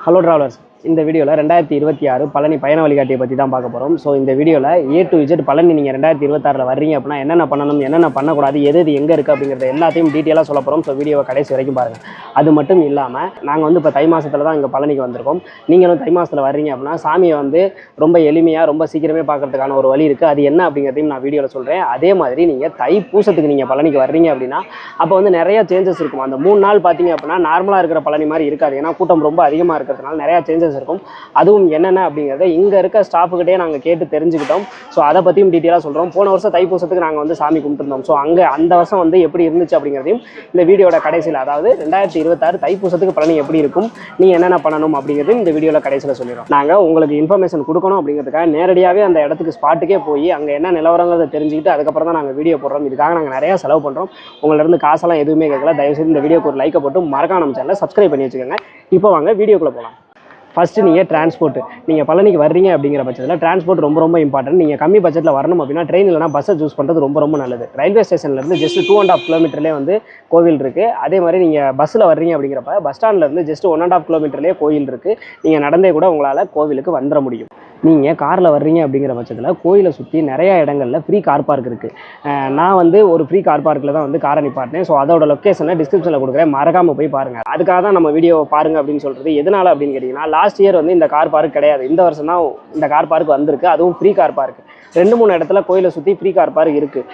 Hello travellers, இந்த வீடியோவில் 2026 பழனி பயண வழிகாட்டியை பற்றி தான் பார்க்க போகிறோம். ஸோ இந்த வீடியோவில் A to Z பழனி நீங்கள் 2026 வர்றீங்க அப்படின்னா என்னென்ன பண்ணணும், என்னென்ன பண்ணக்கூடாது, எது எங்கே இருக்குது அப்படிங்கிறத எல்லாத்தையும் டீட்டெயிலாக சொல்ல போகிறோம். ஸோ வீடியோவை கடைசி வரைக்கும் பாருங்கள். அது மட்டும் இல்லாமல் நாங்கள் வந்து இப்போ தை மாதத்தில் தான் இங்கே பழனிக்கு வந்திருக்கோம். நீங்களும் தை மாதத்தில் வர்றீங்க அப்படின்னா சாமியை வந்து ரொம்ப எளிமையாக ரொம்ப சீக்கிரமே பார்க்கறதுக்கான ஒரு வழி இருக்குது. அது என்ன அப்படிங்கிறதையும் நான் வீடியோவில் சொல்கிறேன். அதே மாதிரி நீங்கள் தை பூசத்துக்கு நீங்கள் பழனிக்கு வர்றீங்க அப்படின்னா அப்போ வந்து நிறைய சேஞ்சஸ் இருக்கும். அந்த 3 நாள் பார்த்தீங்க அப்படின்னா நார்மலாக இருக்கிற பழனி மாதிரி இருக்காது. ஏன்னா கூட்டம் ரொம்ப அதிகமாக இருக்கிறதுனால நிறையா சேஞ்சஸ் இருக்கும். அதுவும் என்னென்ன அப்படிங்கிறத இங்கே இருக்க ஸ்டாஃபுக்கிட்டே நாங்கள் கேட்டு தெரிஞ்சுக்கிட்டோம். ஸோ அதை பற்றியும் டீட்டெயிலாக சொல்கிறோம். போன வருஷம் தைப்பூசத்துக்கு நாங்கள் வந்து சாமி கும்பிட்டுருந்தோம். ஸோ அங்கே அந்த வருஷம் வந்து எப்படி இருந்துச்சு அப்படிங்கிறதையும் இந்த வீடியோட கடைசியில், அதாவது 2026 தைப்பூசத்துக்கு பழனி எப்படி இருக்கும், நீங்கள் என்னென்ன பண்ணணும் அப்படிங்கிறதையும் இந்த வீடியோவில் கடைசியில் சொல்லிடுறோம். நாங்கள் உங்களுக்கு இன்ஃபர்மேஷன் கொடுக்கணும் அப்படிங்கிறதுக்காக நேரடியாகவே அந்த இடத்துக்கு ஸ்பாட்டுக்கே போய் அங்கே என்ன நிலவரங்கிறத தெரிஞ்சுக்கிட்டு அதுக்கப்புறம் தான் நாங்கள் வீடியோ போடுறோம். இதுக்காக நாங்கள் நிறையா செலவு பண்ணுறோம். உங்களிருந்து காசெல்லாம் எதுவுமே கேட்கல. தயவுசெய்து இந்த வீடியோக்கு ஒரு லைக்கை போட்டு மறக்காம நம்ம சேனலை சப்ஸ்கிரைப் பண்ணி வச்சுக்கோங்க. இப்போ வாங்க வீடியோக்குள்ளே போகலாம். ஃபஸ்ட்டு நீங்கள் டிரான்ஸ்போர்ட், நீங்கள் பழனிக்கு வர்றீங்க அப்படிங்கிற பட்சத்தில் டிரான்ஸ்போர்ட் ரொம்ப ரொம்ப இம்பார்ட்டன்ட். நீங்கள் கம்மி பட்ஜெட்டில் வரணும் அப்படின்னா ட்ரெயின் இல்லைனா பஸ்ஸை சூஸ் பண்ணுறது ரொம்ப ரொம்ப நல்லது. ரயில்வே ஸ்டேஷன்லேருந்து ஜஸ்ட் 2.5 கிலோமீட்டர்லேயே வந்து கோவில் இருக்குது. அதே மாதிரி நீங்கள் பஸ்ஸில் வர்றீங்க அப்படிங்கிறப்ப பஸ் ஸ்டாண்ட்லேருந்து ஜஸ்ட் 1.5 கிலோமீட்டர்லேயே கோயில் இருக்குது. நீங்கள் நடந்தே கூட உங்களால் கோவிலுக்கு வந்துட முடியும். நீங்கள் காரில் வர்றீங்க அப்படிங்கிற பட்சத்தில் கோயிலை சுற்றி நிறையா இடங்களில் ஃப்ரீ கார் பார்க் இருக்குது. நான் வந்து ஒரு ஃப்ரீ கார் பார்க்கில் தான் வந்து காரை நிப்பாட்டினேன். ஸோ அதோட லொக்கேஷனை டிஸ்கிரிப்ஷனில் கொடுக்குறேன், மறக்காமல் போய் பாருங்கள். அதுக்காக தான் நம்ம வீடியோ பாருங்கள் அப்படின்னு சொல்கிறது. எதனால் அப்படின்னு கேட்டிங்கன்னா, லாஸ்ட் இயர் வந்து இந்த கார் பார்க் கிடையாது. இந்த வருஷம் தான் இந்த கார் பார்க் வந்திருக்கு. அதுவும் ஃப்ரீ கார் பார்க். 2-3 இடத்துல கோயிலை சுற்றி ஃப்ரீ கார் பார்க் இருக்குது.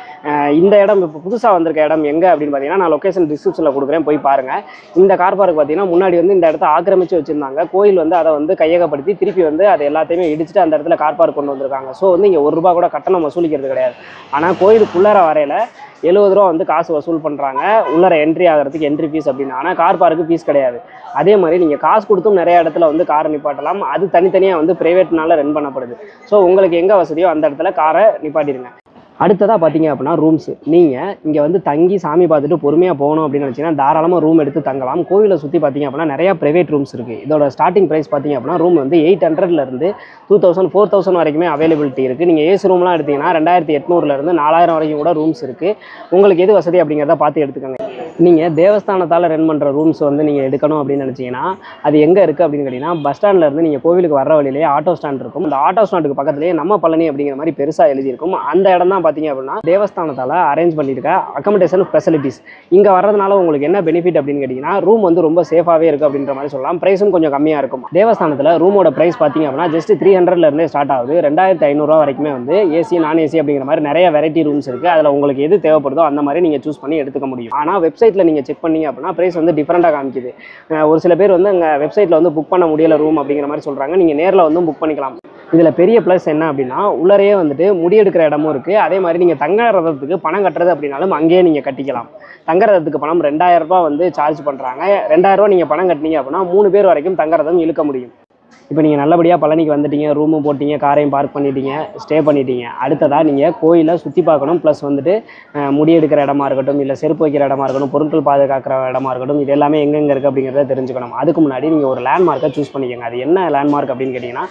இந்த இடம் இப்போ புதுசாக வந்திருக்க இடம் எங்கே அப்படின்னு பார்த்தீங்கன்னா, நான் லொக்கேஷன் டிஸ்கிரிப்ஷனில் கொடுக்குறேன், போய் பாருங்கள். இந்த கார் பார்க் பார்த்தீங்கன்னா முன்னாடி வந்து இந்த இடத்த ஆக்கிரமித்து வச்சுருந்தாங்க. கோயில் வந்து அதை வந்து கையகப்படுத்தி திருப்பி வந்து அதை எல்லாத்தையுமே இடிச்சுட்டு அந்த இடத்துல கார் பார்க் கொண்டு வந்திருக்காங்க. ஸோ வந்து இங்கே ₹1 கூட கட்டணம் வசூலிக்கிறது கிடையாது. ஆனால் கோயிலுக்குள்ளார வரையில் ₹70 வந்து காசு வசூல் பண்ணுறாங்க உள்ளார என்ட்ரி ஆகிறதுக்கு, என்ட்ரி ஃபீஸ் அப்படின்னு. ஆனால் கார் பார்க்கு ஃபீஸ் கிடையாது. அதே மாதிரி நீங்கள் காசு கொடுத்தும் நிறைய இடத்துல வந்து காரை நிப்பாட்டலாம். அது தனித்தனியாக வந்து ப்ரைவேட்னால ரன் பண்ணப்படுது. ஸோ உங்களுக்கு எங்கே வசதியோ அந்த இடத்துல காரை நிப்பாட்டிடுங்க. அடுத்ததாக பார்த்தீங்க அப்படின்னா ரூம்ஸு. நீங்கள் இங்கே வந்து தங்கி சாமி பார்த்துட்டு பொறுமையாக போகணும் அப்படின்னு நினச்சிங்கன்னா தாராளமாக ரூம் எடுத்து தங்கலாம். கோவிலை சுற்றி பார்த்தீங்க அப்படின்னா நிறையா ப்ரைவேட் ரூம்ஸ் இருக்குது. இதோட ஸ்டார்டிங் ப்ரைஸ் பார்த்தீங்க அப்படின்னா ரூம் வந்து 800லேருந்து 2000 4000 வரைக்குமே அவைலபிலிட்டி இருக்குது. நீங்கள் ஏசி ரூம்லாம் எடுத்திங்கன்னா 2800லேருந்து 4000 வரைக்கும் கூட ரூம்ஸ் இருக்குது. உங்களுக்கு எது வசதி அப்படிங்கிறத பார்த்து எடுத்துக்கோங்க. நீங்கள் தேவஸ்தானத்தால் ரன் பண்ணுற ரூம்ஸ் வந்து நீங்கள் எடுக்கணும் அப்படின்னு நினச்சிங்கன்னா அது எங்கே இருக்குது அப்படின்னு கேட்டிங்கன்னா, பஸ் ஸ்டாண்ட்லேருந்து நீங்கள் கோவிலுக்கு வர வழியிலேயே ஆட்டோ ஸ்டாண்ட் இருக்கும். இந்த ஆட்டோ ஸ்டாண்டுக்கு பக்கத்துலேயே நம்ம பழனி அப்படிங்கிற மாதிரி பெருசாக எழுதியிருக்கும். அந்த இடம் தான் பார்த்தீங்க அப்படின்னா தேவஸ்தானத்தால் அரேஞ்ச் பண்ணியிருக்க அக்கமடேஷன் ஃபெசிலிட்டிஸ். இங்கே வர்றதுனால உங்களுக்கு என்ன பெனிஃபிட் அப்படின்னு கேட்டிங்கன்னா, ரூம் வந்து ரொம்ப சேஃபாகவே இருக்குது அப்படின்ற மாதிரி சொல்லலாம். ப்ரைஸும் கொஞ்சம் கம்மியாக இருக்கும். தேவஸ்தானத்தில் ரூமோட ப்ரைஸ் பார்த்தீங்க அப்படின்னா ஜஸ்ட் 300லேருந்தே ஸ்டார்ட் ஆகுது. 2500 வரைக்குமே வந்து ஏசி நான் ஏசி அப்படிங்கிற மாதிரி நிறைய வெரைட்டி ரூம்ஸ் இருக்குது. அதில் உங்களுக்கு எது தேவைப்படுதோ அந்த மாதிரி நீங்கள் சூஸ் பண்ணி எடுத்துக்க முடியும். ஆனால் வெப்சைட்டில் நீங்கள் செக் பண்ணீங்க அப்படின்னா ப்ரைஸ் வந்து டிஃப்ரெண்ட்டாக காமிக்குது. ஒரு சில பேர் வந்து அங்கே வெப்சைட்டில் வந்து புக் பண்ண முடியல ரூம் அப்படிங்கிற மாதிரி சொல்கிறாங்க. நீங்கள் நேரில் வந்து புக் பண்ணிக்கலாம். இதில் பெரிய ப்ளஸ் என்ன அப்படின்னா, உள்ளரையே வந்துட்டு முடியெடுக்கிற இடமும் இருக்குது. அதே மாதிரி நீங்கள் தங்க ரதத்துக்கு பணம் கட்டுறது அப்படின்னாலும் அங்கேயே நீங்கள் கட்டிக்கலாம். தங்க ரதத்துக்கு பணம் ₹2000 வந்து சார்ஜ் பண்ணுறாங்க. ₹2000 நீங்கள் பணம் கட்டினீங்க அப்படின்னா 3 பேர் வரைக்கும் தங்க ரதம் இழுக்க முடியும். இப்போ நீங்கள் நல்லபடியாக பழனிக்கு வந்துட்டீங்க, ரூமும் போட்டிங்க, காரையும் பார்க் பண்ணிட்டீங்க, ஸ்டே பண்ணிட்டீங்க. அடுத்ததாக நீங்கள் கோயிலை சுற்றி பார்க்கணும். ப்ளஸ் வந்துட்டு முடி எடுக்கிற இடமா இருக்கட்டும், இல்லை செருப்பு வைக்கிற இடமா இருக்கட்டும், பொருட்கள் பாதுகாக்கிற இடமா இருக்கட்டும், இது எல்லாமே எங்கெங்கே இருக்குது அப்படிங்கிறத தெரிஞ்சுக்கணும். அதுக்கு முன்னாடி நீங்கள் ஒரு லேண்ட்மார்க்கை சூஸ் பண்ணிக்கோங்க. அது என்ன லேண்ட்மார்க் அப்படின்னு கேட்டிங்கன்னா,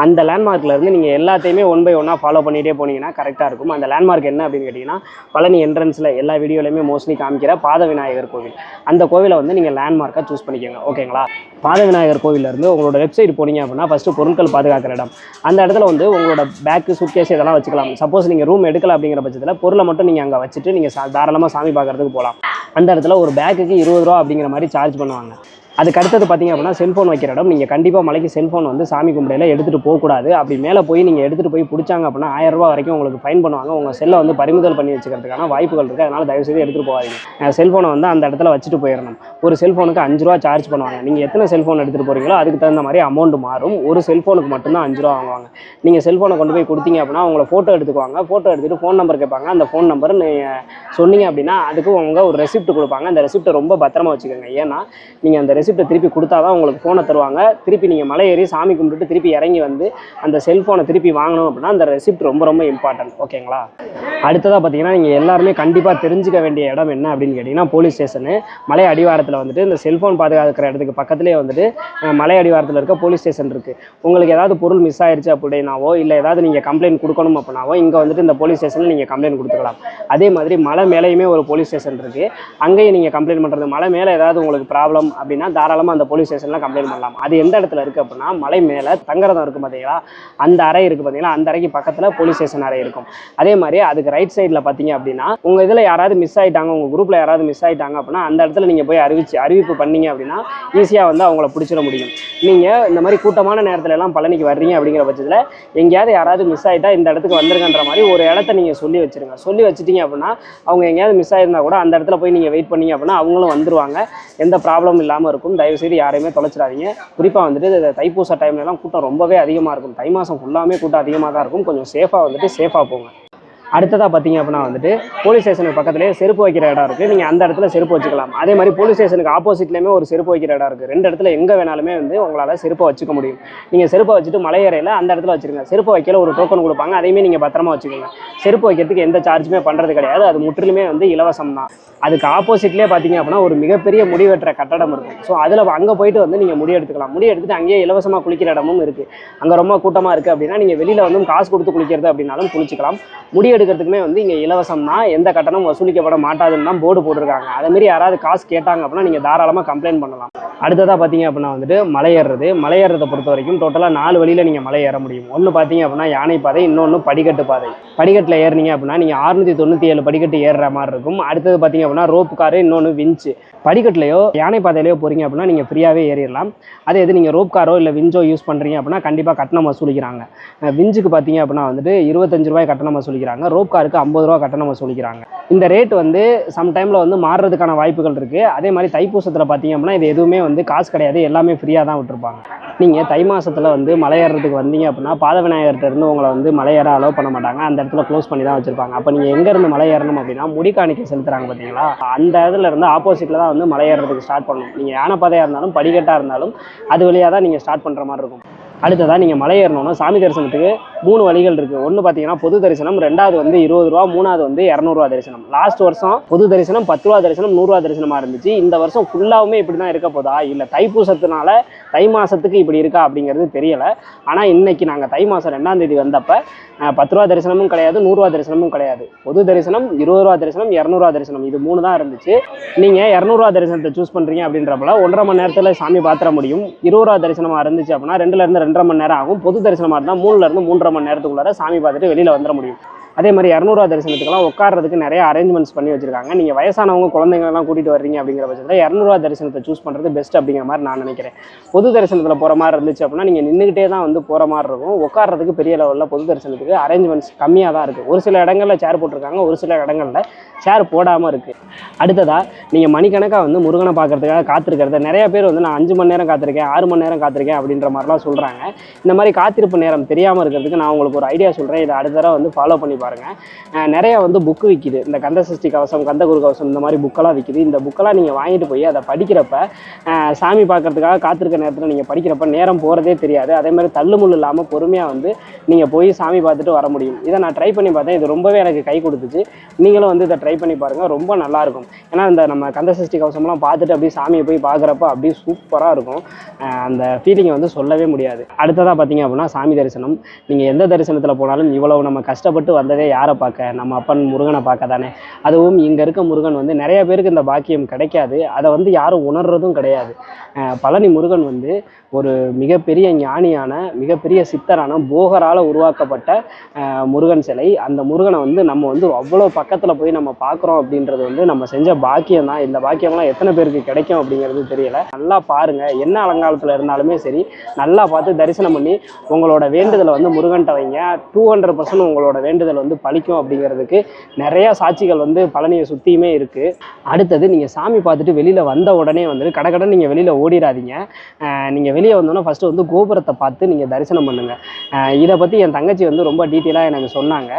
அந்த லேண்ட்மார்க்லேருந்து நீங்கள் எல்லாத்தையுமே 1 by 1 ஃபாலோ பண்ணிகிட்டே போனீங்கன்னா கரெக்டாக இருக்கும். அந்த லேண்ட்மார்க் என்ன அப்படின்னு கேட்டிங்கன்னா, பழனி என்ட்ரன்ஸில் எல்லா வீடியோலையுமே மோஸ்ட்லி காமிக்கிற பாத விநாயகர் கோவில். அந்த கோவிலை வந்து நீங்கள் லேண்ட்மார்க்கை சூஸ் பண்ணிக்கோங்க. ஓகேங்களா? பாத விநாயகர் கோவிலேருந்து உங்களோட வெப்சைட் போனீங்க அப்படின்னா ஃபஸ்ட்டு பொருட்கள் பாதுகாக்கிற இடம். அந்த இடத்துல வந்து உங்களோட பேக்கு, சூட்கேஸ் இதெல்லாம் வச்சுக்கலாம். சப்போஸ் நீங்கள் ரூம் எடுக்கல அப்படிங்கிற பட்சத்தில் பொருளை மட்டும் நீங்கள் அங்கே வச்சுட்டு நீங்கள் தாராளமாக சாமி பார்க்கறதுக்கு போகலாம். அந்த இடத்துல ஒரு பேக்குக்கு ₹20 அப்படிங்கிற மாதிரி சார்ஜ் பண்ணுவாங்க. அதுக்கு அடுத்தது பார்த்தீங்க அப்படின்னா செல்ஃபோன் வைக்கிற இடம். நீங்கள் கண்டிப்பாக மலைக்கு செல்ஃபோன் வந்து சாமி கும்பிடையில் எடுத்துகிட்டு போகக்கூடாது. அப்படி மேலே போய் நீங்கள் எடுத்துகிட்டு போய் பிடிச்சாங்க அப்படின்னா ₹1000 வரைக்கும் உங்களுக்கு ஃபைன் பண்ணுவாங்க. உங்கள் செல்லை வந்து பறிமுதல் பண்ணி வச்சுக்கிறதுக்கான வாய்ப்புகள் இருக்குது. அதனால் தயவுசெய்து எடுத்துகிட்டு போகாதீங்க. செல்ஃபோனை வந்து அந்த இடத்துல வச்சுட்டு போயிடணும். ஒரு செல்ஃபோனுக்கு ₹5 சார்ஜ் பண்ணுவாங்க. நீங்கள் எத்தனை செல்ஃபோன் எடுத்துகிட்டு போகிறீங்களோ அதுக்கு தகுந்த மாதிரி அமௌண்ட் மாறும். ஒரு செல்ஃபோனுக்கு மட்டும்தான் ₹5 வாங்குவாங்க. நீங்கள் செல்ஃபோனை கொண்டு போய் கொடுத்தீங்க அப்படின்னா உங்களை ஃபோட்டோ எடுத்துக்குவாங்க. ஃபோட்டோ எடுத்துகிட்டு ஃபோன் நம்பர் கேட்பாங்க. அந்த ஃபோன் நம்பர் நீங்கள் சொன்னீங்க அப்படின்னா அதுக்கு அவங்க ஒரு ரெசிப்ட் கொடுப்பாங்க. அந்த ரெசிப்ட்டை ரொம்ப பத்திரமா வச்சுக்கோங்க. ஏன்னா நீங்கள் அந்த ரெசிப்ட்டை திருப்பி கொடுத்தா உங்களுக்கு ஃபோனை தருவாங்க. திருப்பி நீங்கள் மலை ஏறி சாமி கும்பிட்டுட்டு திருப்பி இறங்கி வந்து அந்த செல்ஃபோனை திருப்பி வாங்கணும் அப்படின்னா அந்த ரெசிப்ட் ரொம்ப ரொம்ப இம்பார்ட்டன்ட். ஓகேங்களா? அடுத்ததாக பார்த்தீங்கன்னா நீங்கள் எல்லாருமே கண்டிப்பாக தெரிஞ்சுக்க வேண்டிய இடம் என்ன அப்படின்னு கேட்டிங்கன்னா, போலீஸ் ஸ்டேஷனு. மலை அடிவாரத்தில் வந்துட்டு இந்த செல்ஃபோன் பாதுகாக்கிற இடத்துக்கு பக்கத்துலேயே வந்துட்டு மலை அடிவாரத்தில் இருக்க போலீஸ் ஸ்டேஷன் இருக்குது. உங்களுக்கு ஏதாவது பொருள் மிஸ் ஆயிடுச்சு அப்படின்னாவோ, இல்லை ஏதாவது நீங்கள் கம்ப்ளைண்ட் கொடுக்கணும் அப்படின்னாவோ இங்கே வந்துட்டு இந்த போலீஸ் ஸ்டேஷனில் நீங்கள் கம்ப்ளைண்ட் கொடுத்துக்கலாம். அதே மாதிரி மலை மேலேயுமே ஒரு போலீஸ் ஸ்டேஷன் இருக்குது. அங்கேயும் நீங்கள் கம்ப்ளைண்ட் பண்ணுறது, மலை மேலே ஏதாவது உங்களுக்கு ப்ராப்ளம் அப்படின்னா தாராளமாக அந்த போலீஸ் ஸ்டேஷனில் கம்ப்ளைண்ட் பண்ணலாம். அது எந்த இடத்துல இருக்குது அப்படின்னா, மலை மேலே தங்குறதம் இருக்குது பார்த்தீங்களா, அந்த அறை இருக்குது பார்த்தீங்களா, அந்த அறைக்கு பக்கத்தில் போலீஸ் ஸ்டேஷன் அறை இருக்கும். அதே மாதிரி அதுக்கு ரைட் சைடில் பார்த்தீங்க அப்படின்னா, உங்கள் இதில் யாராவது மிஸ் ஆகிட்டாங்க, உங்கள் குரூப்பில் யாராவது மிஸ் ஆகிட்டாங்க அப்படின்னா அந்த இடத்துல நீங்கள் போய் அறிவிப்பு பண்ணீங்க அப்படின்னா ஈஸியாக வந்து அவங்கள பிடிச்சிட முடியும். நீங்கள் இந்த மாதிரி கூட்டமான நேரத்தில் எல்லாம் பழனிக்கு வர்றீங்க அப்படிங்கிற பட்சத்தில் எங்கேயாவது யாராவது மிஸ் ஆகிட்டா இந்த இடத்துக்கு வந்துருங்கன்ற மாதிரி ஒரு இடத்த நீங்கள் சொல்லி வச்சுருங்க. சொல்லி வச்சுட்டீங்க அப்படின்னா அவங்க எங்கேயாவது மிஸ் ஆகிருந்தா கூட அந்த இடத்துல போய் நீங்கள் வெயிட் பண்ணீங்க அப்படின்னா அவங்களும் வந்துருவாங்க. எந்த ப்ராப்ளமும் இல்லாமல் இருக்கும். தயவுசெய்து யாரையுமே தொலைச்சிடாதீங்க. குறிப்பாக வந்துட்டு தைப்பூச டைம்லலாம் கூட்டம் ரொம்பவே அதிகமாக இருக்கும். தை மாதம் ஃபுல்லாமே கூட்டம் அதிகமாக தான் இருக்கும். கொஞ்சம் சேஃபாக போங்க. அடுத்ததாக பார்த்தீங்க அப்படின்னா வந்துட்டு போலீஸ் ஸ்டேஷனுக்கு பக்கத்துலேயே செருப்பு வைக்கிற இடம் இருக்குது. நீங்கள் அந்த இடத்துல செருப்பு வச்சுக்கலாம். அதே மாதிரி போலீஸ் ஸ்டேஷனுக்கு ஆப்போசிட்லேயுமே ஒரு செருப்பு வைக்கிற இடம் இருக்குது. ரெண்டு இடத்துல எங்கே வேணாலுமே வந்து உங்களால் செருப்பை வச்சுக்க முடியும். நீங்கள் செருப்பை வச்சுட்டு மலையறையில் அந்த இடத்துல வச்சுருங்க. செருப்பு வைக்கல ஒரு டோக்கன் கொடுப்பாங்க, அதையுமே நீங்கள் பத்திரமா வச்சுக்கோங்க. செருப்பு வைக்கிறதுக்கு எந்த சார்ஜுமே பண்ணுறது கிடையாது. அது முற்றிலுமே வந்து இலவசம் தான். அதுக்கு ஆப்போசிட்லேயே பார்த்தீங்க அப்படின்னா ஒரு மிகப்பெரிய முடி வெட்டுற கட்டடம் இருக்கும். ஸோ அதில் அங்கே போயிட்டு வந்து நீங்கள் முடி எடுத்துக்கலாம். முடி எடுத்துகிட்டு அங்கேயே இலவசமாக குளிக்கிற இடமும் இருக்குது. அங்கே ரொம்ப கூட்டமாக இருக்குது அப்படின்னா நீங்கள் வெளியில் வந்து காசு கொடுத்து குளிக்கிறது அப்படின்னாலும் குளிச்சிக்கலாம். முடி எடுக்கிறதுக்குமே வந்து இங்கே இலவசம் தான், எந்த கட்டணம் வசூலிக்கப்பட மாட்டாதுன்னு தான் போர்டு போட்டிருக்காங்க. அதேமாரி யாராவது காசு கேட்டாங்க அப்படின்னா நீங்கள் தாராளமாக கம்ப்ளைண்ட் பண்ணலாம். அடுத்ததாக பார்த்தீங்க அப்படின்னா வந்துட்டு மலையேறதை பொறுத்த வரைக்கும் டோட்டலாக 4 வழியில் நீங்கள் மலை ஏற முடியும். ஒன்று பார்த்தீங்க அப்படின்னா யானை பாதை, இன்னொன்று படிக்கட்டு பாதை. படிக்கட்டில் ஏறினீங்க அப்படின்னா நீங்கள் 697 படிக்கட்டு ஏறுற மாதிரி இருக்கும். அடுத்தது பார்த்தீங்க அப்படின்னா ரோப் காரு, இன்னொன்று விஞ்சு. படிக்கட்டுலையோ யானை பாதையிலையோ போகிறீங்க அப்படின்னா நீங்கள் ஃப்ரீயாகவே ஏறிடலாம். அதே இது நீங்கள் ரோப் காரோ இல்லை விஞ்சோ யூஸ் பண்ணுறீங்க அப்படின்னா கண்டிப்பாக கட்டணம் வசூலிக்கிறாங்க. விஞ்சுக்கு பார்த்தீங்க அப்படின்னா வந்துட்டு 25 ரூபாய் கட்டணம் வசூலிக்கிறாங்க. ரோப் காருக்கு 50 ரூபா கட்டணம் வசூலிக்கிறாங்க. இந்த ரேட் வந்து சம்டைமில் வந்து மாறுறதுக்கான வாய்ப்புகள் இருக்குது. அதே மாதிரி தைப்பூசத்தில் பார்த்தீங்க அப்படின்னா இது எதுவுமே வந்து காசு கிடையாது, எல்லாமே ஃப்ரீயாக தான் விட்டுருப்பாங்க. நீங்கள் தை மாதத்தில் வந்து மலையேறதுக்கு வந்தீங்க அப்படின்னா பாத விநாயகர்கிட்ட இருந்து உங்களை வந்து மலையேற அலோவ் பண்ண மாட்டாங்க. அந்த இடத்துல க்ளோஸ் பண்ணி தான் வச்சுருப்பாங்க. அப்போ நீங்கள் எங்கேருந்து மலையேறணும் அப்படின்னா முடிக்காணிக்கை செலுத்துறாங்க பார்த்தீங்களா, அந்த இடத்துல இருந்து ஆப்போசிட்டில் தான் வந்து மலையேறதுக்கு ஸ்டார்ட் பண்ணணும். நீங்கள் யானை பாதையாக இருந்தாலும் படிக்கட்டாக இருந்தாலும் அது வழியாக தான் நீங்கள் ஸ்டார்ட் பண்ணுற மாதிரி இருக்கும். அடுத்ததாக நீங்கள் மலை ஏறணும்னா சாமி தரிசனத்துக்கு 3 வழிகள் இருக்குது. ஒன்று பார்த்தீங்கன்னா பொது தரிசனம், ரெண்டாவது வந்து 20 ரூபா, மூணாவது வந்து 200 ரூபா தரிசனம். லாஸ்ட் வருஷம் பொது தரிசனம் 10 ரூபா தரிசனம், 100 ரூபா தரிசனமாக இருந்துச்சு. இந்த வருஷம் ஃபுல்லாகவுமே இப்படி தான் இருக்க போதா, இல்லை தைப்பூசத்தினால தை மாதத்துக்கு இப்படி இருக்கா அப்படிங்கிறது தெரியலை. ஆனால் இன்னைக்கு நாங்கள் தை மாதம் 2ஆம் தேதி வந்தப்போ 10 ரூபா தரிசனமும் கிடையாது, 100 ரூபா தரிசனமும் கிடையாது. பொது தரிசனம், 20 ரூபா தரிசனம், 200 ரூபா தரிசனம், இது 3 தான் இருந்துச்சு. நீங்கள் 200 ரூபா தரிசனத்தை சூஸ் பண்ணுறீங்க அப்படின்றப்பல 1.5 மணி நேரத்தில் சாமி பார்த்துட முடியும். 20 ரூபா தரிசனமாக இருந்துச்சு அப்படின்னா 2லேருந்து 2.5 மணி நேரம் ஆகும். பொது தரிசனமாக இருந்தால் 3லேருந்து 3.5 மணி நேரத்துக்குள்ளார சாமி பார்த்துட்டு வெளியில் வந்துட முடியும். அதே மாதிரி 200 ரூபா தரிசனத்துக்கெல்லாம் உட்கார்றதுக்கு நிறைய அரேஞ்ச்மெண்ட்ஸ் பண்ணி வச்சிருக்காங்க. நீங்கள் வயசானவங்க குழந்தைங்களெல்லாம் கூட்டிகிட்டு வர்றீங்க அப்படிங்கிற பட்சத்தில் 200 ரூபா தரிசனத்தை சூஸ் பண்ணுறது பெஸ்ட் அப்படிங்கிற மாதிரி நான் நினைக்கிறேன். பொது தரிசனத்தில் போகிற மாதிரி இருந்துச்சு அப்படின்னா நீங்கள் நின்றுக்கிட்டே தான் வந்து போகிற மாதிரி இருக்கும். உட்கார்றதுக்கு பெரிய லெவலில் பொது தரிசனத்துக்கு அரேஞ்ச்மெண்ட்ஸ் கம்மியாக தான் இருக்குது. ஒரு சில இடங்களில் சேர் போட்டிருக்காங்க, ஒரு சில இடங்களில் சேர் போடாமல் இருக்குது. அடுத்ததாக நீங்கள் மணிக்கணக்காக வந்து முருகனை பார்க்கறதுக்காக காத்திருக்கிறது. நிறைய பேர் வந்து நான் 5 மணி நேரம் காத்திருக்கேன், 6 மணி நேரம் காத்திருக்கேன் அப்படின்ற மாதிரிலாம் சொல்கிறாங்க. இந்த மாதிரி காத்திருப்பு நேரம் தெரியாமல் இருக்கிறதுக்கு நான் உங்களுக்கு ஒரு ஐடியா சொல்கிறேன். இதை அடுத்த தடவை வந்து ஃபாலோ பண்ணி பாருங்கள். நிறைய வந்து புக்கு விற்கிது. இந்த கந்த சஷ்டி கவசம், கந்த குரு கவசம், இந்த மாதிரி புக்கெல்லாம் விற்கிது. இந்த புக்கெல்லாம் நீங்கள் வாங்கிட்டு போய் அதை படிக்கிறப்ப சாமி பார்க்கறதுக்காக காத்திருக்க நேரத்தில் நீங்கள் படிக்கிறப்ப நேரம் போகிறதே தெரியாது. அதே மாதிரி தள்ளுமுள்ளு இல்லாமல் பொறுமையாக வந்து நீங்கள் போய் சாமி பார்த்துட்டு வர முடியும். இதை நான் ட்ரை பண்ணி பார்த்தேன். இது ரொம்பவே எனக்கு கை கொடுத்துச்சு. நீங்களும் வந்து இதை ட்ரை பண்ணி பாருங்கள், ரொம்ப நல்லாயிருக்கும். ஏன்னா இந்த நம்ம கந்த சஷ்டி கவசம்லாம் பார்த்துட்டு அப்படியே சாமியை போய் பார்க்குறப்ப அப்படியே சூப்பராக இருக்கும். அந்த ஃபீலிங்கை வந்து சொல்லவே முடியாது. அடுத்ததாக பார்த்தீங்க அப்படின்னா சாமி தரிசனம். நீங்கள் எந்த தரிசனத்தில் போனாலும் இவ்வளவு நம்ம கஷ்டப்பட்டு வந்ததே யாரை பார்க்க, நம்ம அப்பன் முருகனை பார்க்க தானே. அதுவும் இங்கே இருக்க முருகன் வந்து நிறைய பேருக்கு இந்த பாக்கியம் கிடைக்காது. அதை வந்து யாரும் உணர்றதும் கிடையாது. பழனி முருகன் வந்து ஒரு மிகப்பெரிய ஞானியான, மிகப்பெரிய சித்தரான போகரால் உருவாக்கப்பட்ட முருகன் சிலை. அந்த முருகனை வந்து நம்ம வந்து அவ்வளோ பக்கத்தில் போய் நம்ம பார்க்குறோம் அப்படின்றது வந்து நம்ம செஞ்ச பாக்கியம் தான். இந்த பாக்கியம்லாம் எத்தனை பேருக்கு கிடைக்கும் அப்படிங்கிறது தெரியல. நல்லா பாருங்கள், என்ன அலங்காலத்தில் இருந்தாலுமே சரி நல்லா பார்த்து தரிசனம் பண்ணி உங்களோட வேண்டுதலை வந்து முருகன்ட்ட வைங்க. 200% உங்களோட வேண்டுதல் வந்து பலிக்கும் அப்படிங்கிறதுக்கு நிறையா சாட்சிகள் வந்து பழனியை சுற்றியுமே இருக்குது. அடுத்தது நீங்கள் சாமி பார்த்துட்டு வெளியில் வந்த உடனே வந்து கடை நீங்கள் வெளியில் ஓடிடாதீங்க. நீங்கள் வெளியே வந்தோன்னா ஃபஸ்ட்டு வந்து கோபுரத்தை பார்த்து நீங்கள் தரிசனம் பண்ணுங்கள். இதை பற்றி என் தங்கச்சி வந்து ரொம்ப டீட்டெயிலாக எனக்கு சொன்னாங்க.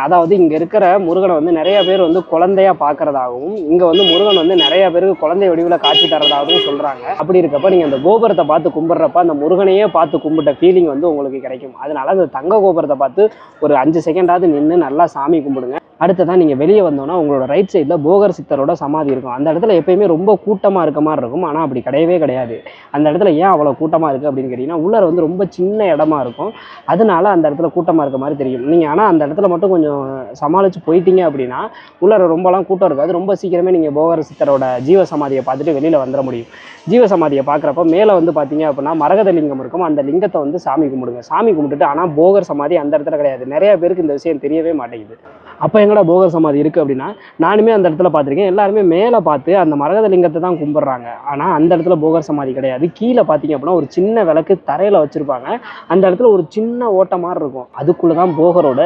அதாவது இங்கே இருக்கிற முருகனை வந்து நிறைய பேர் வந்து குழந்தையாக பார்க்குறதாகவும், இங்கே வந்து முருகன் வந்து நிறைய பேருக்கு குழந்தை வடிவில் காட்சி தரதாகவும் சொல்கிறாங்க. அப்படி இருக்கப்போ நீங்கள் அந்த கோபுரத்தை பார்த்து கும்பிட்றப்ப அந்த முருகனையே பார்த்து கும்பிட்ட ஃபீலிங் வந்து உங்களுக்கு கிடைக்கும். அதனால அந்த தங்க கோபுரத்தை பார்த்து ஒரு 5 செகண்டாவது நின்று நல்லா சாமி கும்பிடுங்க. அடுத்ததான் நீங்கள் வெளியே வந்தோன்னா உங்களோட ரைட் சைடில் போகர் சித்தரோட சமாதி இருக்கும். அந்த இடத்துல எப்பயுமே ரொம்ப கூட்டமாக இருக்க மாதிரி இருக்கும். ஆனால் அப்படி கிடையவே கிடையாது. அந்த இடத்துல ஏன் அவ்வளோ கூட்டமாக இருக்குது அப்படின்னு கேட்டிங்கன்னா, உள்ளார வந்து ரொம்ப சின்ன இடமா இருக்கும். அதனால அந்த இடத்துல கூட்டமாக இருக்க மாதிரி தெரியும். நீங்கள் ஆனால் அந்த இடத்துல மட்டும் கொஞ்சம் சமாளித்து போயிட்டீங்க அப்படின்னா உள்ளார ரொம்பலாம் கூட்டம் இருக்காது. ரொம்ப சீக்கிரமே நீங்கள் போகர் சித்தரோட ஜீவ சமாதியை பார்த்துட்டு வெளியில் வந்துட முடியும். ஜீவ சமாதியை பார்க்குறப்ப மேலே வந்து பார்த்தீங்க அப்படின்னா மரகத லிங்கம் இருக்கும். அந்த லிங்கத்தை வந்து சாமி கும்பிடுங்க. சாமி கும்பிட்டுட்டு, ஆனால் போகர் சமாதி அந்த இடத்துல கிடையாது. நிறைய பேருக்கு இந்த விஷயம் தெரியவே மாட்டேங்குது. அப்போ எங்கடா போகர் சமாதி இருக்குது அப்படின்னா, நானுமே அந்த இடத்துல பார்த்துருக்கேன். எல்லாருமே மேலே பார்த்து அந்த மரகத லிங்கத்தை தான் கும்பிட்றாங்க. ஆனால் அந்த இடத்துல போகர் சமாதி கிடையாது. கீழே பார்த்தீங்க அப்படின்னா ஒரு சின்ன விளக்கு தரையில் வச்சுருப்பாங்க. அந்த இடத்துல ஒரு சின்ன ஓட்டை மாதிரி இருக்கும். அதுக்குள்ளே தான் போகரோட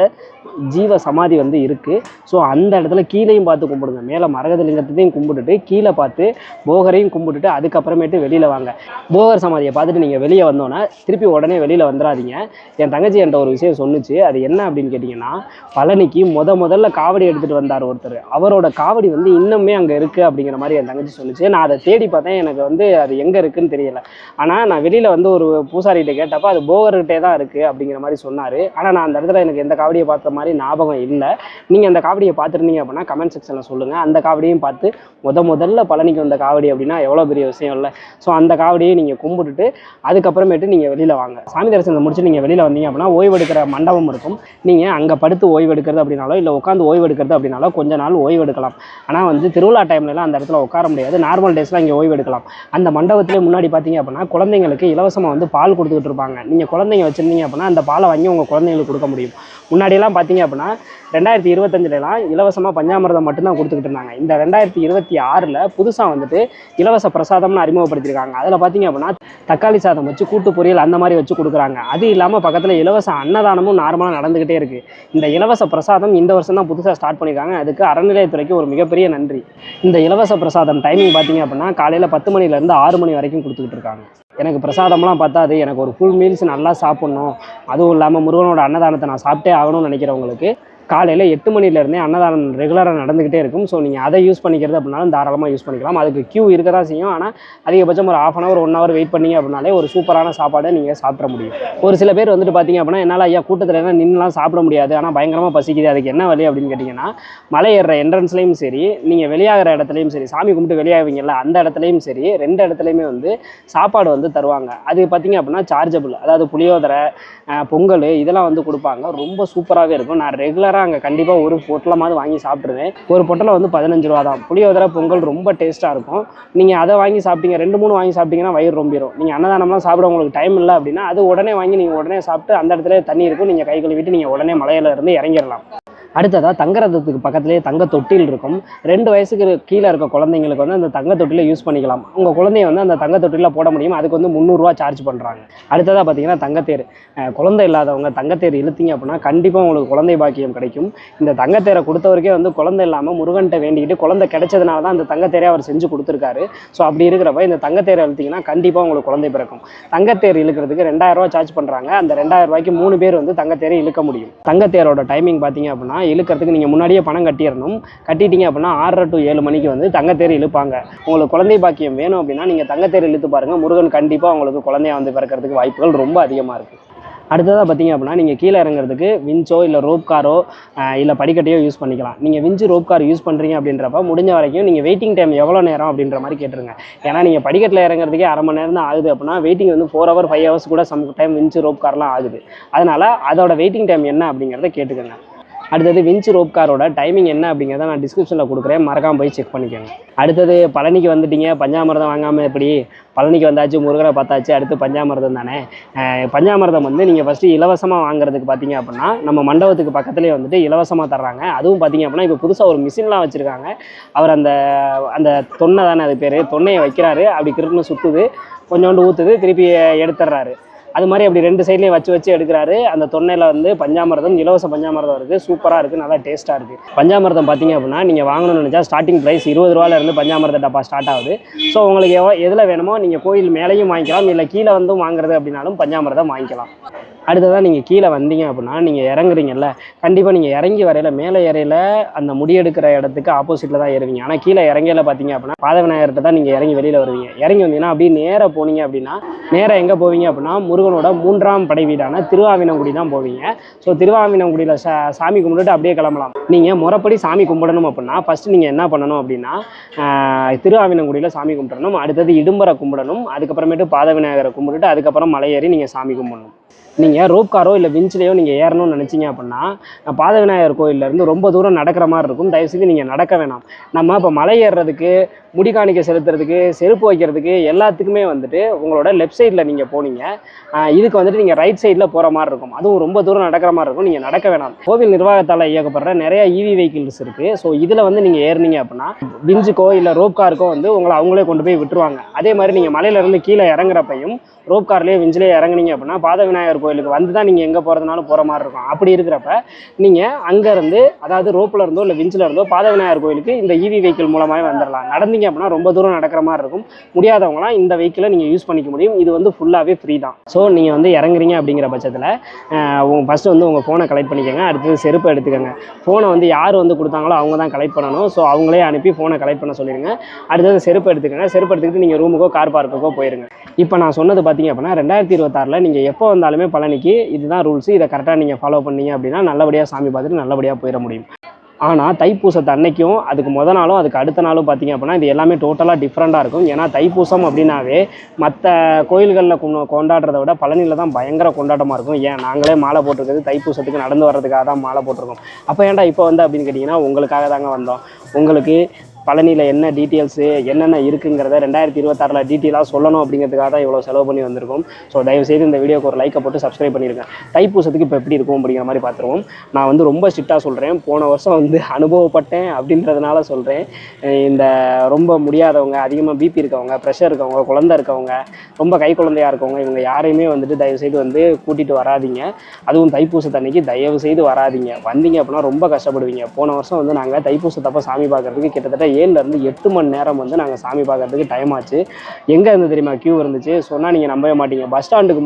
ஜீவ சமாதி வந்து இருக்குது. ஸோ அந்த இடத்துல கீழேயும் பார்த்து கும்பிடுங்க. மேலே மரகத லிங்கத்தையும் கும்பிட்டுட்டு கீழே பார்த்து போகரையும் கும்பிட்டுட்டு அதுக்கப்புறமேட்டு வெளியில் வாங்க. போகர் சமாதியை பார்த்துட்டு நீங்கள் வெளியே வந்தோன்னா திருப்பி உடனே வெளியில் வந்துடாதீங்க. என் தங்கச்சி என்கிட்ட ஒரு விஷயம் சொன்னுச்சு. அது என்ன அப்படின்னு கேட்டிங்கன்னா, பழனிக்கு முதல்ல காவடி எடுத்துகிட்டு வந்தார் ஒருத்தர். அவரோட காவடி வந்து இன்னுமே அங்கே இருக்குது அப்படிங்கிற மாதிரி என் தங்கச்சி சொல்லிச்சு. நான் அதை தேடி பார்த்தேன். எனக்கு வந்து அது எங்கே இருக்குதுன்னு தெரியல. ஆனால் நான் வெளியில் வந்து ஒரு பூசாரிகிட்ட கேட்டப்போ அது போகர்கிட்டே தான் இருக்குது அப்படிங்கிற மாதிரி சொன்னார். ஆனால் நான் அந்த இடத்துல எனக்கு எந்த காவடியை பார்த்த மாதிரி ஞாபகம் இல்லை. நீங்கள் அந்த காவடியை பார்த்துருந்தீங்க அப்படின்னா கமெண்ட் செக்ஷனில் சொல்லுங்கள். அந்த காவடியும் பார்த்து முதல்ல பழனிக்கு வந்த காவடி அப்படின்னா எவ்வளோ பெரிய விஷயம் இல்லை. ஸோ அந்த காவடியை நீங்கள் கும்பிட்டுட்டு அதுக்கப்புறமேட்டு நீங்கள் வெளியில் வாங்க. சாமி தரிசனத்தை முடிச்சு நீங்கள் வெளியில் வந்தீங்க அப்படின்னா ஓய்வெடுக்கிற மண்டபம் இருக்கும். நீங்கள் அங்கே படுத்து ஓய்வெடுக்கிறது அப்படின்னாலோ இல்லை உட்காந்து ஓய்வெடுக்கிறது அப்படின்னாலோ கொஞ்ச நாள் ஓய்வெடுக்கலாம். ஆனால் வந்து திருவிழா டைம்லலாம் அந்த இடத்துல உட்கார முடியாது. நார்மல் டேஸ்லாம் இங்கே ஓய்வெடுக்கலாம். அந்த மண்டபத்திலே முன்னாடி பார்த்தீங்க அப்படின்னா குழந்தைங்களுக்கு இலவசமாக வந்து பால் கொடுத்துக்கிட்டு இருப்பாங்க. நீங்கள் குழந்தைங்க வச்சுருந்தீங்க அப்படின்னா அந்த பாலை வாங்கி உங்கள் குழந்தைங்களுக்கு கொடுக்க முடியும். முன்னாடியெல்லாம் பார்த்தீங்க அப்படின்னா 2025 இலவசமாக பஞ்சாமிர்தம் மட்டும்தான் கொடுத்துக்கிட்டு இருந்தாங்க. இந்த 2026 புதுசாக வந்துட்டு இலவச பிரசாதம்னு அறிமுகப்படுத்தியிருக்காங்க. அதில் பார்த்தீங்க அப்படின்னா தக்காளி சாதம் வச்சு கூட்டு பொரியல் அந்த மாதிரி வச்சு கொடுக்குறாங்க. அது இல்லாமல் பக்கத்தில் இலவச அன்னதானமும் நார்மலாக நடந்துக்கிட்டே இருக்குது. இந்த இலவச பிரசாதம் இந்த வருஷம் தான் புதுசாக ஸ்டார்ட் பண்ணியிருக்காங்க. அதுக்கு அறநிலையத்துறைக்கு ஒரு மிகப்பெரிய நன்றி. இந்த இலவச பிரசாதம் டைமிங் பார்த்தீங்க அப்படின்னா காலையில் 10 மணிலேருந்து 6 மணி வரைக்கும் கொடுத்துக்கிட்டு இருக்காங்க. எனக்கு பிரசாதம்லாம் பார்த்தாது எனக்கு ஒரு ஃபுல் மீல்ஸ் நல்லா சாப்பிட்ணும், அதுவும் இல்லாமல் முருகனோட அன்னதானத்தை நான் சாப்பிட்டே ஆகணும்னு நினைக்கிறவங்களுக்கு காலையில் 8 மணிலேருந்தே அன்னதானம் ரெகுலராக நடந்துக்கிட்டே இருக்கும். ஸோ நீங்கள் அதை யூஸ் பண்ணிக்கிறது அப்படின்னாலும் தாராளமாக யூஸ் பண்ணிக்கலாம். அதுக்கு கியூ இருக்க தான் செய்யும். ஆனால் அதிகபட்சம் ஒரு 1/2 hour 1 hour வெயிட் பண்ணிங்க அப்படின்னாலே ஒரு சூப்பரான சாப்பாடை நீங்கள் சாப்பிட முடியும். ஒரு சில பேர் வந்துட்டு பார்த்தீங்க அப்படின்னா என்னால் ஐயா கூட்டத்தில் என்ன நின்றுலாம் சாப்பிட முடியாது, ஆனால் பயங்கரமாக பசிக்குது, அதுக்கு என்ன வழி அப்படின்னு கேட்டிங்கன்னா, மலை ஏறுற என்ட்ரன்ஸ்லையும் சரி, நீங்கள் வெளியாகிற இடத்துலையும் சரி, சாமி கும்பிட்டு வெளியாகுவீங்கல்ல அந்த இடத்துலையும் சரி, 2 இடத்துலையுமே வந்து சாப்பாடு வந்து தருவாங்க. அது பார்த்தீங்க அப்படின்னா சார்ஜபிள். அதாவது புளியோதரை, பொங்கல் இதெல்லாம் வந்து கொடுப்பாங்க. ரொம்ப சூப்பராகவே இருக்கும். நான் ரெகுலராக அங்கே கண்டிப்பாக ஒரு பொட்டலமாவது வாங்கி சாப்பிட்ருவேன். ஒரு பொட்டலை வந்து 15 ரூபா தான். புளியோதரை பொங்கல் ரொம்ப டேஸ்ட்டாக இருக்கும். நீங்கள் அதை வாங்கி சாப்பிட்டீங்க, 2-3 வாங்கி சாப்பிட்டீங்கன்னா வயிறு ரொம்பிடும். நீங்கள் அன்னதானம்லாம் சாப்பிட உங்களுக்கு டைம் இல்லை அப்படின்னா அது உடனே வாங்கி நீங்கள் உடனே சாப்பிட்டு அந்த இடத்துல தண்ணி இருக்கும், நீங்கள் கை கழுவிட்டு நீங்கள் உடனே மலையில இருந்து இறங்கிடலாம். அடுத்ததாக தங்கரதத்துக்கு பக்கத்துலேயே தங்க தொட்டில் இருக்கும். 2 வயசுக்கு கீழே இருக்க குழந்தைங்களுக்கு வந்து அந்த தங்க தொட்டில யூஸ் பண்ணிக்கலாம். உங்கள் குழந்தைய வந்து அந்த தங்க தொட்டிலில் போட முடியும். அதுக்கு வந்து 300 ரூபா சார்ஜ் பண்ணுறாங்க. அடுத்ததாக பார்த்தீங்கன்னா தங்கத்தேர். குழந்தை இல்லாதவங்க தங்கத்தேர் இழுத்தீங்க அப்படின்னா கண்டிப்பாக உங்களுக்கு குழந்தை பாக்கியம் கிடைக்கும். இந்த தங்கத்தேரை கொடுத்தவருக்கே வந்து குழந்தை இல்லாமல் முருகன்கிட்ட வேண்டிக்கிட்டு குழந்தை கிடைச்சதுனால தான் அந்த தங்கத்தேரை அவர் செஞ்சு கொடுத்துருக்காரு. ஸோ அப்படி இருக்கிறப்ப இந்த தங்கத்தேரை இழுத்தீங்கன்னா கண்டிப்பாக உங்களுக்கு குழந்தை பிறக்கும். தங்கத்தேர் இழுக்கிறதுக்கு 2000 ரூபா சார்ஜ் பண்ணுறாங்க. அந்த 2000 ரூபாய்க்கு 3 பேர் வந்து தங்கத்தேரை இழுக்க முடியும். தங்கத்தேரோட டைமிங் பார்த்தீங்க அப்படின்னா இழுக்கிறதுக்கு நீங்கள் முன்னாடியே பணம் கட்டிடணும். கட்டிட்டீங்க அப்படின்னா 6 to 7 மணிக்கு வந்து தங்கத்தேர் இழுப்பாங்க. உங்களுக்கு குழந்தை பாக்கியம் வேணும் அப்படின்னா நீங்கள் தங்கத்தேர் இழுத்து பாருங்கள். முருகன் கண்டிப்பாக உங்களுக்கு குழந்தையா வந்து பிறக்கிறதுக்கு வாய்ப்புகள் ரொம்ப அதிகமாக இருக்குது. அடுத்ததாக பார்த்தீங்க அப்படின்னா நீங்கள் கீழே இறங்குறதுக்கு விஞ்சோ இல்லை ரோப் காரோ இல்லை படிக்கட்டையோ யூஸ் பண்ணிக்கலாம். நீங்கள் விஞ்சு ரோப் கார் யூஸ் பண்ணுறீங்க அப்படின்றப்ப முடிஞ்ச வரைக்கும் நீங்கள் வெயிட்டிங் டைம் எவ்வளோ நேரம் அப்படின்ற மாதிரி கேட்டுருங்க. ஏன்னா நீங்கள் படிக்கட்டில் இறங்குறதுக்கே 1/2 மணி நேரம் தான் ஆகுது அப்படின்னா வெயிட்டிங் வந்து 4 hour 5 hours கூட சம் டைம் விஞ்சு ரோப் கார்லாம் ஆகுது. அதனால் அதோட வெயிட்டிங் டைம் என்ன அப்படிங்கிறத கேட்டுக்கோங்க. அடுத்தது விஞ்ச் ரோப் காரோட டைமிங் என்ன அப்படிங்கிறத நான் டிஸ்கிரிப்ஷனில் கொடுக்குறேன், மறக்காமல் போய் செக் பண்ணிக்கோங்க. அடுத்தது பழனிக்கு வந்துட்டீங்க, பஞ்சாமிர்தம் வாங்காமல் எப்படி? பழனிக்கு வந்தாச்சு, முருகரை பார்த்தாச்சு, அடுத்து பஞ்சாமிர்தம் தானே. பஞ்சாமிர்தம் வந்து நீங்கள் ஃபஸ்ட்டு இலவசமாக வாங்குறதுக்கு பார்த்தீங்க அப்படின்னா நம்ம மண்டபத்துக்கு பக்கத்துலேயே வந்துட்டு இலவசமாக தர்றாங்க. அதுவும் பார்த்தீங்க அப்படின்னா இப்போ புதுசாக ஒரு மிஷின்லாம் வச்சுருக்காங்க. அவர் அந்த அந்த தொன்னை தானே அது பேர், தொன்னையை வைக்கிறாரு, அப்படி கிருன்னு சுற்றுது, கொஞ்சோண்டு ஊற்றுது, திருப்பி எடுத்துடுறாரு. அது மாதிரி அப்படி 2 சைட்லேயும் வச்சு எடுக்கிறாரு. அந்த தொன்னையில் வந்து பஞ்சாமிர்தம், இலவச பஞ்சாமிர்தம் இருக்குது, சூப்பராக இருக்குது, நல்லா டேஸ்ட்டாக இருக்குது. பஞ்சாமிர்தம் பார்த்தீங்க அப்படின்னா நீங்கள் வாங்கணும்னு நினச்சா ஸ்டார்டிங் ப்ரைஸ் 20 ரூபாயிலேருந்து பஞ்சாமிர்த டப்பா ஸ்டார்ட் ஆகுது. ஸோ உங்களுக்கு எதில் வேணுமோ நீங்கள் கோயில் மேலேயும் வாங்கிக்கலாம், இல்லை கீழே வந்து வாங்குறது அப்படின்னாலும் பஞ்சாமிர்தம் வாங்கிக்கலாம். அடுத்ததான் நீங்கள் கீழே வந்தீங்க அப்படின்னா நீங்கள் இறங்குறீங்கல்ல, கண்டிப்பாக நீங்கள் இறங்கி வரையில மேலே ஏறையில் அந்த முடியெடுக்கிற இடத்துக்கு ஆப்போசிட்டில் தான் ஏறுவீங்க. ஆனால் கீழே இறங்கியில் பார்த்தீங்க அப்படின்னா பாத விநாயகர்கிட்ட தான் நீங்கள் இறங்கி வெளியில் வருவீங்க. இறங்கி வந்தீங்கன்னா அப்படியே நேராக போனீங்க அப்படின்னா நேராக எங்கே போவீங்க அப்படின்னா முருகனோட 3ஆம் படை வீடான திருவாவினங்குடி தான் போவீங்க. ஸோ திருவாவினங்குடியில் சாமி கும்பிட்டுட்டு அப்படியே கிளம்பலாம். நீங்கள் முறைப்படி சாமி கும்பிடணும் அப்படின்னா ஃபஸ்ட்டு நீங்கள் என்ன பண்ணணும் அப்படின்னா திருவாவினங்குடியில் சாமி கும்பிடணும். அடுத்தது இடும்பரை கும்பிடணும். அதுக்கப்புறமேட்டு பாத விநாயகரை கும்பிட்டுட்டு அதுக்கப்புறம் மலை ஏறி நீங்கள் சாமி கும்பிடணும். நீங்கள் ரோப் காரோ இல்லை விஞ்சிலையோ நீங்கள் ஏறணும்னு நினச்சிங்க அப்படின்னா பாத விநாயகர் கோயிலேருந்து ரொம்ப தூரம் நடக்கிற மாதிரி இருக்கும். தயவுசெய்து நீங்கள் நடக்க வேணாம். நம்ம இப்போ மலை ஏறுறதுக்கு, முடிக்காணிக்க செலுத்துறதுக்கு, செருப்பு வைக்கிறதுக்கு எல்லாத்துக்குமே வந்துட்டு உங்களோட லெஃப்ட் சைடில் நீங்கள் போனீங்க. இதுக்கு வந்துட்டு நீங்கள் ரைட் சைடில் போகிற மாதிரி இருக்கும். அதுவும் ரொம்ப தூரம் நடக்கிற மாதிரி இருக்கும். நீங்கள் நடக்க வேணாம். கோவில் நிர்வாகத்தால் இயக்கப்படுற நிறைய இவி வெஹிக்கிள்ஸ் இருக்குது. ஸோ இதில் வந்து நீங்கள் ஏறினீங்க அப்படின்னா விஞ்சுக்கோ இல்லை ரோப் காருக்கோ வந்து உங்களை அவங்களே கொண்டு போய் விட்டுருவாங்க. அதே மாதிரி நீங்கள் மலையிலேருந்து கீழே இறங்குறப்பையும் ரோப் கார்லேயே விஞ்சிலேயே இறங்குனீங்க அப்படின்னா பாத விநாயகர் கோயிலுக்கு வந்து தான் நீங்கள் எங்கே போகிறதுனாலும் போகிற மாதிரி இருக்கும். அப்படி இருக்கிறப்ப நீங்கள் அங்கேருந்து, அதாவது ரோப்பில் இருந்தோ இல்லை விஞ்சில் இருந்தோ பாத விநாயகர் கோயிலுக்கு இந்த இவி வெஹிக்கிள் மூலமாகவே வந்துடலாம். நடந்தீங்க அப்படின்னா ரொம்ப தூரம் நடக்கிற மாதிரி இருக்கும். முடியாதவங்களாம் இந்த வெஹிக்கிளை நீங்கள் யூஸ் பண்ணிக்க முடியும். இது வந்து ஃபுல்லாகவே ஃப்ரீ தான். ஸோ நீங்கள் வந்து இறங்குறீங்க அப்படிங்கிற பட்சத்தில் ஃபஸ்ட்டு வந்து உங்கள் ஃபோனை கலெக்ட் பண்ணிக்கோங்க. அடுத்தது செருப்பை எடுத்துக்கோங்க. ஃபோனை வந்து யார் வந்து கொடுத்தாங்களோ அவங்க தான் கலெக்ட் பண்ணணும். ஸோ அவங்களே அனுப்பி ஃபோனை கலெக்ட் பண்ண சொல்லிடுங்க. அடுத்தது செருப்பு எடுத்துக்கோங்க. செருப்பு எடுத்துக்கிட்டு நீங்கள் ரூமுக்கோ கார் பார்க்குக்கோ போயிருங்க. இப்போ நான் சொன்னது பார்த்தீங்க அப்படின்னா 2026 நீங்கள் எப்போ வந்தாலுமே பழனிக்கு இதுதான் ரூல்ஸ். இதை கரெக்டாக நீங்கள் ஃபாலோ பண்ணீங்க அப்படின்னா நல்லபடியாக சாமி பார்த்துட்டு நல்லபடியாக போயிட முடியும். ஆனால் தைப்பூசத்து அன்னைக்கும் அதுக்கு முத நாளும் அதுக்கு அடுத்த நாளும் பார்த்தீங்க அப்படின்னா இது எல்லாமே டோட்டலாக டிஃப்ரெண்ட்டாக இருக்கும். ஏன்னா தைப்பூசம் அப்படின்னாவே மற்ற கோயில்களில் கொண்டாடுறத விட பழனியில் தான் பயங்கர கொண்டாட்டமாக இருக்கும். ஏன் நாங்களே மாலை போட்டிருக்கிறது தைப்பூசத்துக்கு நடந்து வர்றதுக்காக தான் மாலை போட்டிருக்கோம். அப்போ ஏன்டா இப்போ வந்து அப்படின்னு கேட்டிங்கன்னா உங்களுக்காக தாங்க வந்தோம். உங்களுக்கு பழனியில் என்ன டீட்டெயில்ஸு என்னென்ன இருக்குங்கிறத 2026 டீட்டெயிலாக சொல்லணும் அப்படிங்கிறதுக்காக தான் இவ்வளோ செலவு பண்ணி வந்திருக்கோம். ஸோ தயவுசெய்து இந்த வீடியோக்கு ஒரு லைக்கை போட்டு சப்ஸ்கிரைப் பண்ணியிருக்கேன். தைப்பூசத்துக்கு இப்போ எப்படி இருக்கும் அப்படிங்கிற மாதிரி பார்த்துருவோம். நான் வந்து ரொம்ப ஸ்ட்ரிக்டாக சொல்கிறேன். போன வருஷம் வந்து அனுபவப்பட்டேன் அப்படின்றதுனால சொல்கிறேன். இந்த ரொம்ப முடியாதவங்க, அதிகமாக பிபி இருக்கவங்க, ப்ரெஷர் இருக்கவங்க, குழந்தை இருக்கவங்க, ரொம்ப கை குழந்தையாக இருக்கவங்க, இவங்க யாரையுமே வந்துட்டு தயவுசெய்து வந்து கூட்டிகிட்டு வராதிங்க. அதுவும் தைப்பூசத்து அன்னைக்கு தயவுசெய்து வராதிங்க. வந்தீங்க அப்படின்னா ரொம்ப கஷ்டப்படுவீங்க. போன வருஷம் வந்து நாங்கள் தைப்பூசத்தப்போ சாமி பார்க்குறதுக்கு கிட்டத்தட்ட 7லேருந்து 8 மணி நேரம் வந்து நாங்கள் சாமி பார்க்கறதுக்கு டைம் ஆச்சு. எங்கே இருந்து தெரியுமா கியூ இருந்துச்சு? சொன்னால் நீங்கள் நம்பவே மாட்டீங்க. பஸ் ஸ்டாண்டுக்கு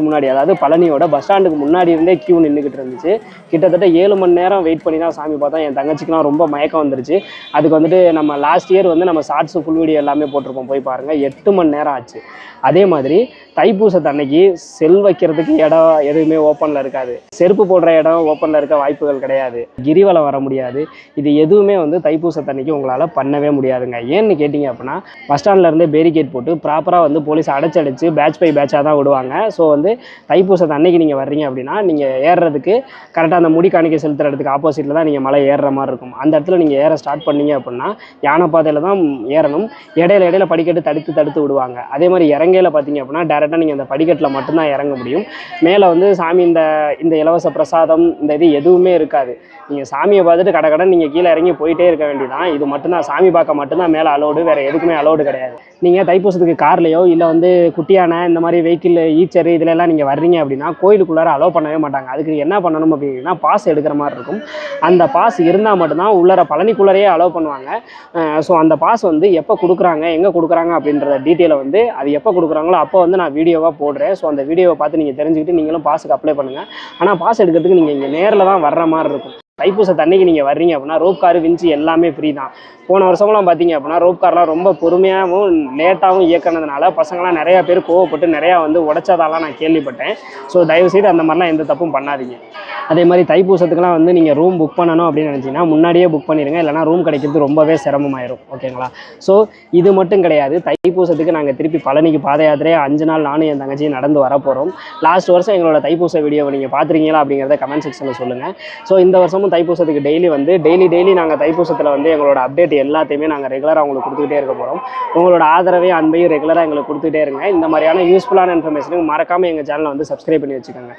முன்னாடி, அதாவது பழனியோட பஸ் ஸ்டாண்டுக்கு முன்னாடி இருந்தே கியூ நின்றுக்கிட்டு இருந்துச்சு. கிட்டத்தட்ட 7 மணி நேரம் வெயிட் பண்ணி தான் சாமி பார்த்தோம். என் தங்கச்சிக்கெலாம் ரொம்ப மயக்கம் வந்துருச்சு. அதுக்கு வந்துட்டு நம்ம லாஸ்ட் இயர் வந்து நம்ம ஷார்ட்ஸு ஃபுல் வீடியோ எல்லாமே போட்டிருப்போம், போய் பாருங்கள். 8 மணி நேரம் ஆச்சு. அதே மாதிரி தைப்பூசத்து அன்னைக்கு செல் வைக்கிறதுக்கு இடம் எதுவுமே ஓப்பனில் இருக்காது. செருப்பு போடுற இடம் ஓப்பனில் இருக்க வாய்ப்புகள் கிடையாது. கிரிவலம் வர முடியாது. இது எதுவுமே வந்து தைப்பூசத்து அன்னைக்கு உங்களால் பண்ணவே முடியாதுங்க. ஏன்னு கேட்டிங்க அப்படின்னா பஸ் ஸ்டாண்ட்லேருந்தே பேரிகேட் போட்டு ப்ராப்பராக வந்து போலீஸ் அடைச்சடிச்சு பேட்ச் பை பேட்சாக தான் விடுவாங்க. ஸோ வந்து தைப்பூசத்து அன்னைக்கு நீங்கள் வர்றீங்க அப்படின்னா நீங்கள் ஏறுறதுக்கு கரெக்டாக அந்த முடி காணிக்கை செலுத்துகிற இடத்துக்கு ஆப்போசிட்டில் தான் நீங்கள் மலை ஏறுற மாதிரி இருக்கும். அந்த இடத்துல நீங்கள் ஏற ஸ்டார்ட் பண்ணீங்க அப்படின்னா யானை பாதையில் தான் ஏறணும். இடையில படிக்கட்டு தடுத்து விடுவாங்க. அதே மாதிரி இறங்கையில் பார்த்தீங்க அப்படின்னா டேரெக்டாக நீங்கள் அந்த படிக்கட்டில் மட்டும்தான் இறங்க முடியும். மேலே வந்து சாமி இந்த இலவச பிரசாதம் இந்த இது எதுவுமே இருக்காது. நீங்கள் சாமியை பார்த்துட்டு கடை நீங்கள் கீழே இறங்கி போயிட்டே இருக்க வேண்டியதான். இது மட்டும்தான், சாமி பார்க்க மட்டும்தான் மேலே அலோடு, வேறு எதுக்குமே அலோடு கிடையாது. நீங்கள் தைப்பூசத்துக்கு கார்லையோ இல்லை வந்து குட்டியான இந்த மாதிரி வெஹிக்கிள் ஈச்சர் இதிலெல்லாம் நீங்கள் வர்றீங்க அப்படின்னா கோயிலுக்குள்ளார அலோவ் பண்ணவே மாட்டாங்க. அதுக்கு என்ன பண்ணணும் அப்படின்னா பாஸ் எடுக்கிற மாதிரி இருக்கும். அந்த பாஸ் இருந்தால் மட்டும்தான் உள்ளர பழனிக்குள்ளரையே அலோவ் பண்ணுவாங்க. ஸோ அந்த பாஸ் வந்து எப்போ கொடுக்குறாங்க, எங்கே கொடுக்குறாங்க அப்படின்ற டீட்டெயிலை வந்து அது எப்போ கொடுக்குறாங்களோ அப்போ வந்து நான் வீடியோவாக போடுறேன். ஸோ அந்த வீடியோவை பார்த்து நீங்கள் தெரிஞ்சுக்கிட்டு நீங்களும் பாஸுக்கு அப்ளை பண்ணுங்கள். ஆனால் பாஸ் எடுக்கிறதுக்கு நீங்கள் இங்கே நேரில் தான் வர்ற மாதிரி இருக்கும். தைப்பூசத்து அன்னைக்கு நீங்கள் வர்றீங்க அப்படின்னா ரோப் காரு விஞ்சி எல்லாமே ஃப்ரீ தான். போன வருஷம்லாம் பார்த்தீங்க அப்படின்னா ரோப் கார்லாம் ரொம்ப பொறுமையாகவும் லேட்டாகவும் இயக்கினதுனால பசங்களாம் நிறையா பேர் கோவப்பட்டு நிறையா வந்து உடைச்சதாலாம் நான் கேள்விப்பட்டேன். ஸோ தயவுசெய்து அந்த மாதிரிலாம் எந்த தப்பும் பண்ணாதீங்க. அதே மாதிரி தைப்பூசத்துக்குலாம் வந்து நீங்கள் ரூம் புக் பண்ணணும் அப்படின்னு நினச்சிங்கன்னா முன்னாடியே புக் பண்ணிடுங்க. இல்லைனா ரூம் கிடைக்கிறது ரொம்பவே சிரமமாயிரும். ஓகேங்களா? ஸோ இது மட்டும் கிடையாது. தைப்பூசத்துக்கு நாங்கள் திருப்பி பழனிக்கு பாத யாத்திரையை 5 நாள் நானும் என் தங்கச்சியும் நடந்து வர போகிறோம். லாஸ்ட் வருஷம் எங்களோட தைப்பூச வீடியோவை நீங்கள் பார்த்துருக்கீங்களா அப்படிங்கிறத கமெண்ட் செக்ஷனில் சொல்லுங்கள். ஸோ இந்த வருஷமும் தைப்பூசத்துக்கு டெய்லி நாங்கள் தைப்பூசத்தில் வந்து எங்களோட அப்டேட் எல்லாத்தையுமே நாங்கள் ரெகுலராக உங்களுக்கு கொடுத்துக்கிட்டே இருக்க போகிறோம். உங்களோட ஆதரவையும் அன்பையும் ரெகுலராக எங்களுக்கு கொடுத்துக்கிட்டே இருங்க. இந்த மாதிரியான யூஸ்ஃபுல்லான இன்ஃபர்மேஷனுக்கு மறக்காமல் எங்கள் சேனலை வந்து சப்ஸ்கிரைப் பண்ணி வச்சுக்கோங்க.